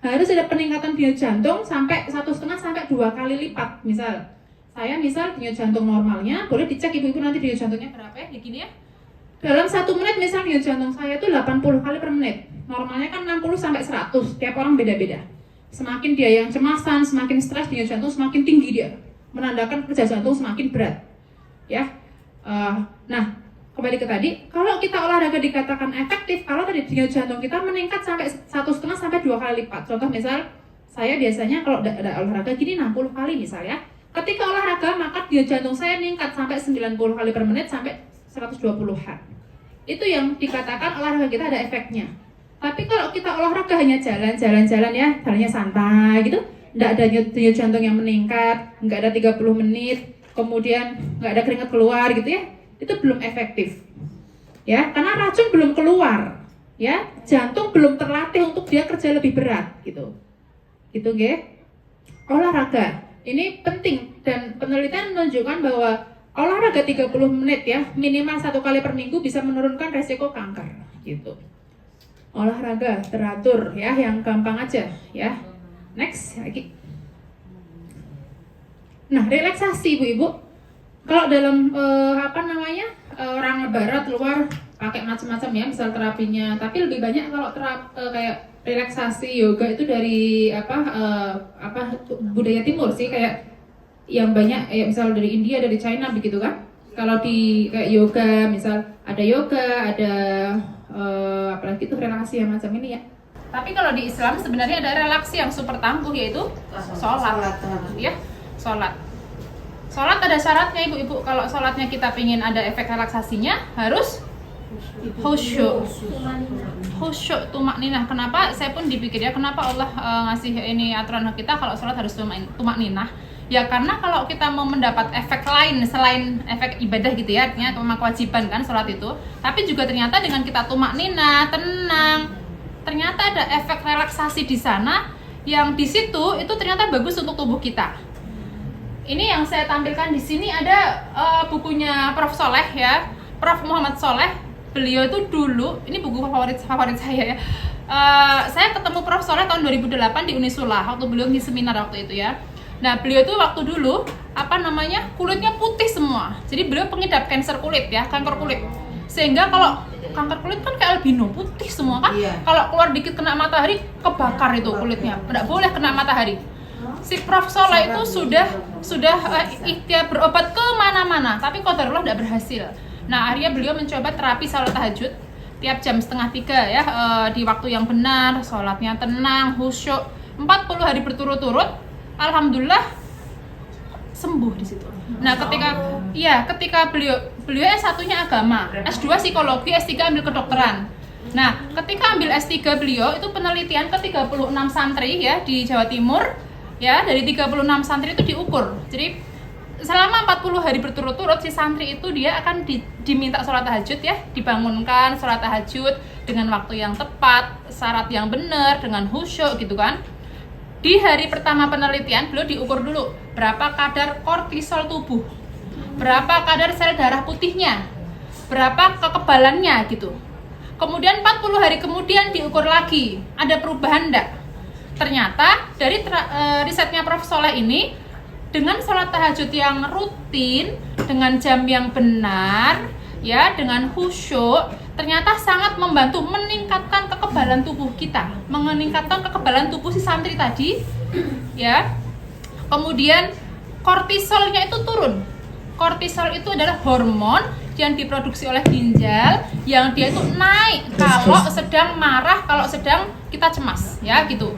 Harus ada peningkatan denyut jantung sampai 1,5 sampai 2 kali lipat. Misal denyut jantung normalnya, boleh dicek ibu-ibu nanti denyut jantungnya berapa ya, begini ya. Dalam 1 menit misal denyut jantung saya itu 80 kali per menit. Normalnya kan 60 sampai 100, tiap orang beda-beda. Semakin dia yang cemasan, semakin stres, denyut jantung semakin tinggi dia. Menandakan kerja jantung semakin berat. Ya, nah kembali ke tadi, kalau kita olahraga dikatakan efektif kalau tadi denyut jantung kita meningkat sampai 1,5 sampai 2 kali lipat. Contoh misal saya biasanya kalau ada olahraga gini 60 kali misal ya. Ketika olahraga maka denyut jantung saya meningkat sampai 90 kali per menit sampai 120-an. Itu yang dikatakan olahraga kita ada efeknya. Tapi kalau kita olahraga hanya jalan-jalan ya, jalannya santai gitu, nggak ada denyut jantung yang meningkat, nggak ada 30 menit, kemudian nggak ada keringat keluar gitu ya, itu belum efektif ya, karena racun belum keluar ya, jantung belum terlatih untuk dia kerja lebih berat gitu nggih. Olahraga ini penting dan penelitian menunjukkan bahwa olahraga 30 menit ya minimal 1 kali per minggu bisa menurunkan resiko kanker gitu. Olahraga teratur ya, yang gampang aja ya. Next lagi. Nah, relaksasi ibu-ibu. Kalau dalam orang barat luar pakai macam-macam ya, misal terapinya. Tapi lebih banyak kalau kayak relaksasi yoga itu dari budaya timur sih, kayak yang banyak ya, misal dari India, dari China begitu kan. Kalau di kayak yoga, misal ada yoga, ada apalagi itu relaksasi yang macam ini ya. Tapi kalau di Islam sebenarnya ada relaksi yang super tangguh, yaitu sholat. Ya. Sholat ada syaratnya ibu-ibu. Kalau sholatnya kita pingin ada efek relaksasinya harus khusyuk, tumakninah. Kenapa? Saya pun dipikir ya, kenapa Allah ngasih ini aturan kita kalau sholat harus tumakninah? Ya karena kalau kita mau mendapat efek lain selain efek ibadah gitu ya, artinya memang kewajiban kan sholat itu. Tapi juga ternyata dengan kita tumakninah, tenang, ternyata ada efek relaksasi di sana yang di situ itu ternyata bagus untuk tubuh kita. Ini yang saya tampilkan di sini ada bukunya Prof. Soleh ya, Prof. Muhammad Soleh. Beliau itu dulu, ini buku favorit saya ya. Saya ketemu Prof. Soleh tahun 2008 di Unisula waktu beliau di seminar waktu itu ya. Nah beliau itu waktu dulu kulitnya putih semua. Jadi beliau pengidap kanker kulit ya, kanker kulit. Sehingga kalau kanker kulit kan kayak albino, putih semua kan. Iya. Kalau keluar dikit kena matahari kebakar itu kulitnya. Tidak boleh kena matahari. Si Prof. Soleh itu sudah ikhtiar berobat ke mana-mana, tapi qadarullah tidak berhasil. Nah, akhirnya beliau mencoba terapi salat tahajud tiap jam 2:30 ya, di waktu yang benar, sholatnya tenang, khusyuk, 40 hari berturut-turut, alhamdulillah sembuh di situ. Nah, ketika beliau S1-nya agama, S2 psikologi, S3 ambil kedokteran. Nah, ketika ambil S3 beliau itu penelitian ke 36 santri ya di Jawa Timur. Ya, dari 36 santri itu diukur. Jadi selama 40 hari berturut-turut si santri itu dia akan diminta sholat tahajud ya, dibangunkan sholat tahajud dengan waktu yang tepat, syarat yang benar, dengan khusyuk gitu kan. Di hari pertama penelitian beliau diukur dulu berapa kadar kortisol tubuh, berapa kadar sel darah putihnya, berapa kekebalannya gitu. Kemudian 40 hari kemudian diukur lagi, ada perubahan enggak? Ternyata dari risetnya Prof. Soleh ini dengan sholat tahajud yang rutin, dengan jam yang benar, ya, dengan khusyuk, ternyata sangat membantu meningkatkan kekebalan tubuh kita, meningkatkan kekebalan tubuh si santri tadi, ya. Kemudian kortisolnya itu turun. Kortisol itu adalah hormon yang diproduksi oleh ginjal, yang dia itu naik kalau sedang marah, kalau sedang kita cemas, ya gitu.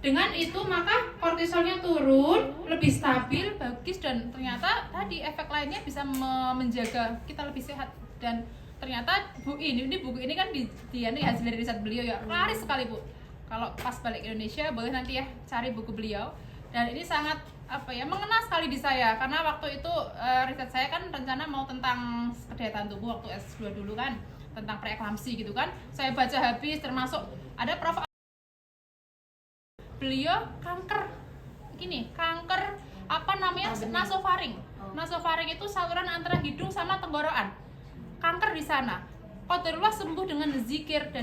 Dengan itu maka kortisolnya turun, lebih stabil, bagus, dan ternyata tadi efek lainnya bisa menjaga kita lebih sehat. Dan ternyata buku ini kan hasil dari riset beliau, ya, laris sekali Bu. Kalau pas balik ke Indonesia boleh nanti ya cari buku beliau. Dan ini sangat mengena sekali di saya, karena waktu itu riset saya kan rencana mau tentang kedaya tubuh waktu S2 dulu kan, tentang preeklamsi gitu kan. Saya baca habis, termasuk ada Prof. Beliau kanker nasofaring. Nasofaring itu saluran antara hidung sama tenggorokan. Kanker di sana. Qadarullah sembuh dengan zikir,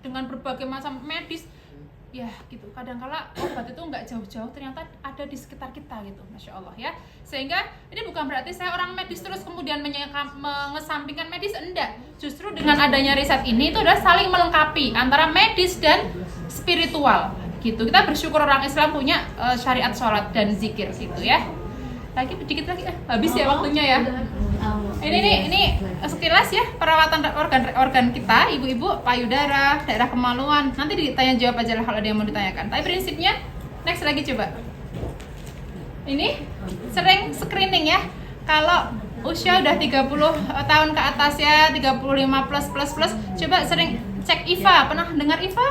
dengan berbagai macam medis. Ya gitu, kadangkala obat itu nggak jauh-jauh, ternyata ada di sekitar kita gitu, Masya Allah ya. Sehingga ini bukan berarti saya orang medis terus kemudian mengesampingkan medis, enggak. Justru dengan adanya riset ini itu adalah saling melengkapi antara medis dan spiritual gitu. Kita bersyukur orang Islam punya syariat sholat dan zikir gitu ya. Lagi dikit lagi habis ya waktunya ya. Ini sekilas ya perawatan organ kita, ibu-ibu, payudara, daerah kemaluan. Nanti ditanya jawab aja lah kalau ada yang mau ditanyakan. Tapi prinsipnya next lagi coba. Ini sering screening ya. Kalau usia udah 30 tahun ke atas ya, 35 plus, coba sering cek IVA. Pernah dengar IVA?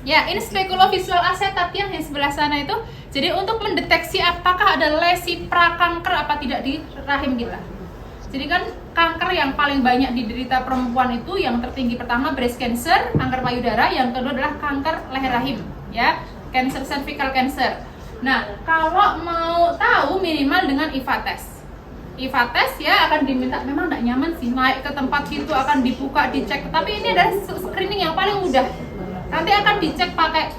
Ya, ini spekulovisual asetat yang sebelah sana itu. Jadi untuk mendeteksi apakah ada lesi prakanker apa tidak di rahim kita. Jadi kan kanker yang paling banyak diderita perempuan itu yang tertinggi pertama breast cancer, kanker payudara, yang kedua adalah kanker leher rahim, ya, cancer cervical cancer. Nah, kalau mau tahu minimal dengan IVA test. IVA test ya akan diminta, memang tidak nyaman sih naik ke tempat situ, akan dibuka, dicek, tapi ini adalah screening yang paling mudah. Nanti akan dicek pakai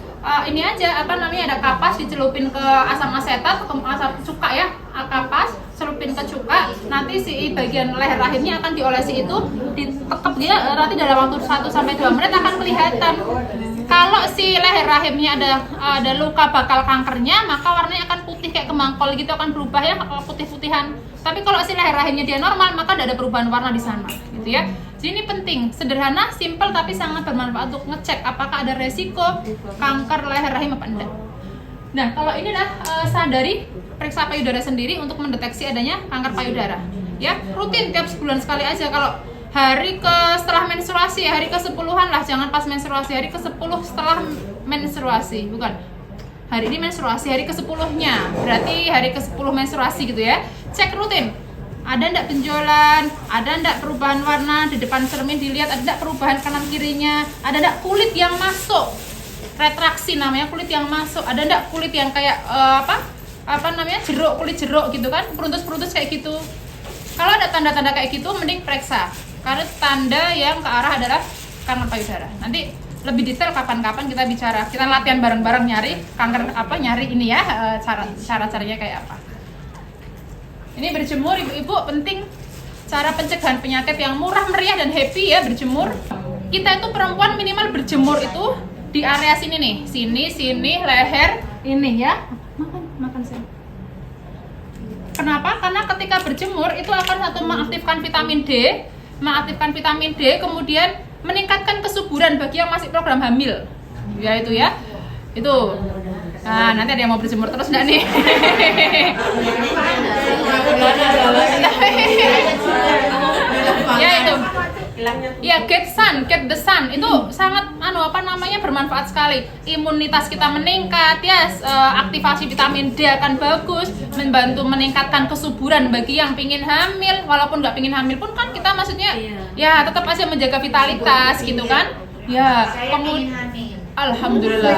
ini aja, ada kapas dicelupin ke asam asetat, ke asam cuka ya, kapas celupin ke cuka, nanti si bagian leher rahimnya akan diolesi itu, ditekep dia, nanti dalam waktu 1-2 menit akan kelihatan. Kalau si leher rahimnya ada luka bakal kankernya, maka warnanya akan putih kayak kemangkol gitu, akan berubah ya, putih-putihan. Tapi kalau si leher rahimnya dia normal, maka tidak ada perubahan warna di sana, gitu ya. Jadi ini penting, sederhana, simple, tapi sangat bermanfaat untuk ngecek apakah ada resiko kanker leher rahim apa enggak. Nah, kalau ini sadari periksa payudara sendiri untuk mendeteksi adanya kanker payudara. Ya, rutin tiap sebulan sekali aja. Kalau setelah menstruasi, hari ke-10-an lah, jangan pas menstruasi, hari ke-10 setelah menstruasi, bukan. Hari ini menstruasi, hari ke-10-nya, berarti hari ke-10 menstruasi gitu ya. Cek rutin. Ada enggak benjolan, ada enggak perubahan warna di depan cermin, dilihat ada enggak perubahan kanan kirinya, ada enggak kulit yang masuk, retraksi namanya, kulit yang masuk, ada enggak kulit yang kayak kulit jeruk gitu kan, peruntus kayak gitu. Kalau ada tanda-tanda kayak gitu mending periksa, karena tanda yang ke arah adalah kanker payudara. Nanti lebih detail kapan-kapan kita bicara, kita latihan bareng-bareng nyari kanker nyari ini ya, cara-caranya kayak apa. Ini berjemur ibu-ibu penting, cara pencegahan penyakit yang murah meriah dan happy ya, berjemur. Kita itu perempuan minimal berjemur itu di area sini nih, sini leher ini ya. Makan sini. Kenapa? Karena ketika berjemur itu akan mengaktifkan vitamin D, kemudian meningkatkan kesuburan bagi yang masih program hamil. Ya itu ya. Itu. Nah, nanti ada yang mau berjemur terus enggak nih? Ya itu. Ya, get the sun itu sangat bermanfaat sekali. Imunitas kita meningkat ya, aktivasi vitamin D akan bagus, membantu meningkatkan kesuburan bagi yang pingin hamil, walaupun nggak pingin hamil pun kan kita maksudnya ya tetap aja menjaga vitalitas gitu kan. Ya, kemudian alhamdulillah.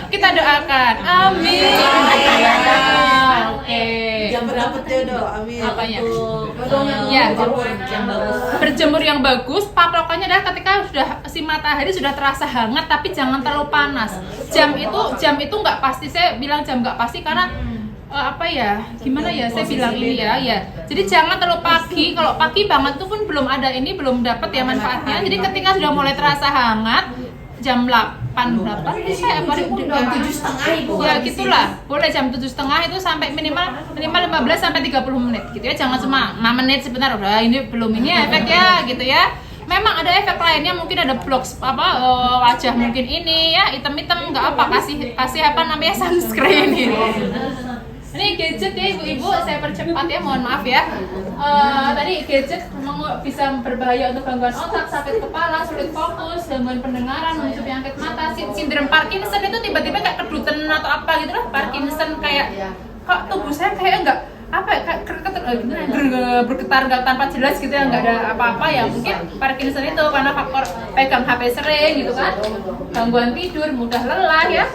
Kita doakan. Amin. Oke. Dapat jodoh, amin. Apanya? Ya, Ya, berjemur yang bagus. Patokannya adalah ketika sudah si matahari sudah terasa hangat tapi jangan terlalu panas. Jam itu nggak pasti, saya bilang jam nggak pasti karena apa ya, gimana ya saya bilang ini ya, jadi jangan terlalu pagi. Kalau pagi banget tuh pun belum ada ini, belum dapat ya manfaatnya. Jadi ketika sudah mulai terasa hangat jam 8 itu saya apa jam 7:30 ibu. ya gitulah, boleh jam 7:30 itu sampai minimal 15 sampai 30 menit gitu ya, jangan cuma 5 menit sebentar udah ini belum ini efek ya gitu ya. Memang ada efek lainnya, mungkin ada blok wajah mungkin ini ya, hitam-hitam nggak apa, kasih apa namanya sunscreen ini. Ini gadget ya ibu-ibu, saya percepat ya, mohon maaf ya. Tadi gadget memang bisa berbahaya untuk gangguan otak, sakit kepala, sulit fokus, gangguan pendengaran, muncul penyakit mata, sindrom Parkinson itu tiba-tiba kayak kedutan atau apa gitu lah, Parkinson kayak kok tubuh saya kayak enggak apa ya, kayak bergetar nggak tanpa jelas gitu ya, nggak ada apa-apa ya, mungkin Parkinson itu karena faktor pegang HP sering gitu kan, gangguan tidur, mudah lelah ya,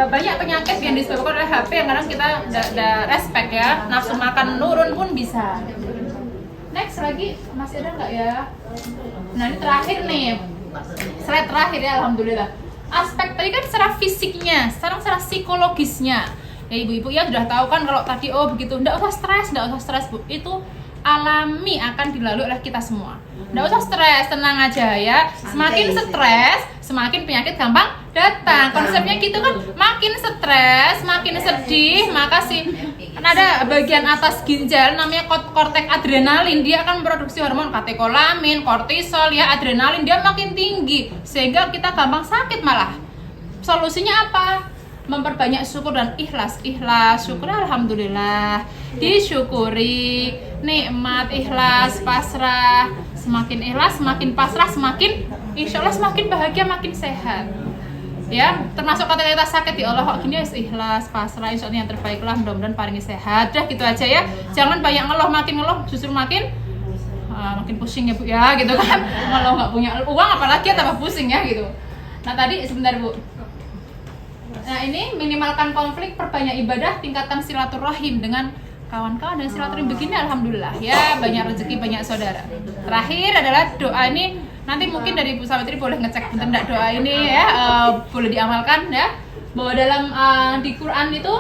banyak penyakit yang disebabkan oleh HP yang kadang kita nggak respect ya, nafsu makan nurun pun bisa. Next lagi masih ada nggak ya? Nah ini terakhir nih, slide terakhir ya, alhamdulillah. Aspek tadi kan secara fisiknya, sekarang secara psikologisnya. Ya ibu-ibu ya sudah tahu kan kalau tadi begitu, nggak usah stres Bu, itu alami akan dilalui oleh kita semua. Nggak usah stres, tenang aja ya. Semakin stres, semakin penyakit gampang datang. Konsepnya gitu kan, makin stres, makin sedih, maka ada bagian atas ginjal namanya korteks adrenalin, dia akan memproduksi hormon katekolamin, kortisol ya, adrenalin dia makin tinggi sehingga kita gampang sakit malah. Solusinya apa? Memperbanyak syukur dan ikhlas, syukur alhamdulillah, disyukuri, nikmat, ikhlas, pasrah, semakin ikhlas, semakin pasrah, semakin insya Allah semakin bahagia, makin sehat. Ya, termasuk ketika kita sakit ya Allah kok gini ya, ikhlas, pasrah, insya Allah yang terbaik lah, mudah-mudahan paling sehat. Dah gitu aja ya, jangan banyak ngeluh, makin ngeluh justru makin pusing ya Bu ya gitu kan. Kalau nggak punya uang apalagi ya tambah pusing ya gitu. Nah tadi sebentar Bu. Nah ini minimalkan konflik, perbanyak ibadah, tingkatkan silaturahim dengan kawan-kawan dan silaturahim begini alhamdulillah ya, banyak rezeki, banyak saudara. Terakhir adalah doa ini, nanti mungkin dari Ibu Sawitri boleh ngecek bentar doa ini ya, boleh diamalkan ya, bahwa dalam di Quran itu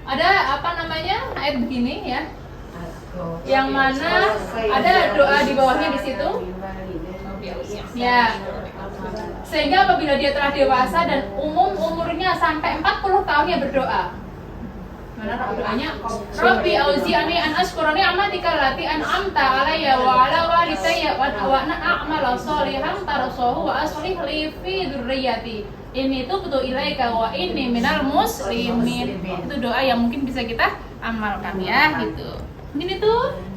ada apa namanya ayat begini ya, yang mana ada doa di bawahnya di situ ya. Sehingga apabila dia telah dewasa dan umurnya sampai 40 tahun dia berdoa. Mana doanya? Rabbi auzi'ani an ashkura ni'matika allati an'amta 'alayya wa 'ala walidayya wa an a'mala shalihan tarsahu wa aslih li fi dzurriyyati. Ini tuh betul ilaika wa inni minal muslimin. Itu doa yang mungkin bisa kita amalkan ya gitu. Mungkin itu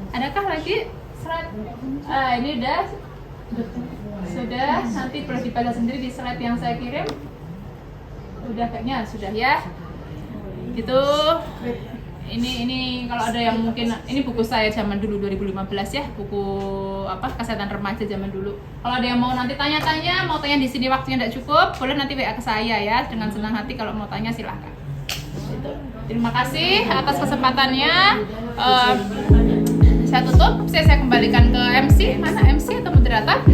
adakah lagi slide? Ini sudah, nanti boleh dibaca sendiri di slide yang saya kirim. Udah kayaknya sudah ya. Gitu. Ini kalau ada yang mungkin, ini buku saya zaman dulu 2015 ya, buku kesehatan remaja zaman dulu. Kalau ada yang mau nanti tanya-tanya, mau tanya di sini waktunya tidak cukup, boleh nanti WA ke saya ya, dengan senang hati kalau mau tanya silahkan. Gitu. Terima kasih atas kesempatannya. Saya tutup, saya kembalikan ke MC, mana MC atau moderator?